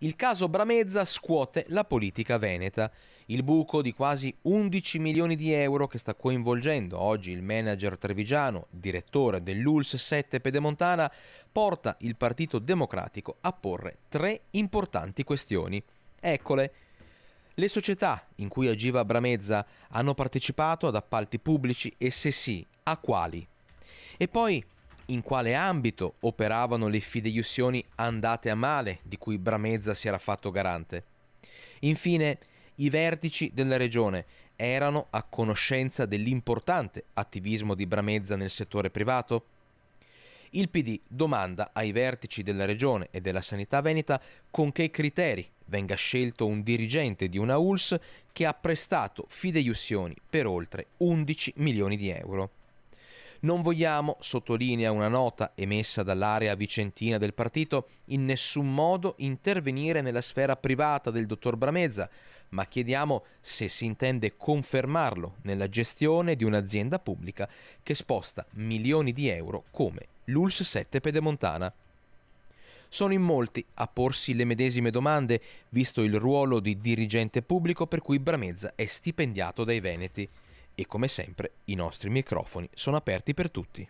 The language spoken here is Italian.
Il caso Bramezza scuote la politica veneta. Il buco di quasi 11 milioni di euro che sta coinvolgendo oggi il manager trevigiano, direttore dell'Uls 7 Pedemontana, porta il Partito Democratico a porre 3 importanti questioni. Eccole. Le società in cui agiva Bramezza hanno partecipato ad appalti pubblici e se sì, a quali? E poi, in quale ambito operavano le fideiussioni andate a male di cui Bramezza si era fatto garante? Infine, i vertici della regione erano a conoscenza dell'importante attivismo di Bramezza nel settore privato? Il PD domanda ai vertici della regione e della sanità veneta con che criteri venga scelto un dirigente di una ULSS che ha prestato fideiussioni per oltre 11 milioni di euro. Non vogliamo, sottolinea una nota emessa dall'area vicentina del partito, in nessun modo intervenire nella sfera privata del dottor Bramezza, ma chiediamo se si intende confermarlo nella gestione di un'azienda pubblica che sposta milioni di euro come l'Uls 7 Pedemontana. Sono in molti a porsi le medesime domande, visto il ruolo di dirigente pubblico per cui Bramezza è stipendiato dai veneti. E come sempre i nostri microfoni sono aperti per tutti.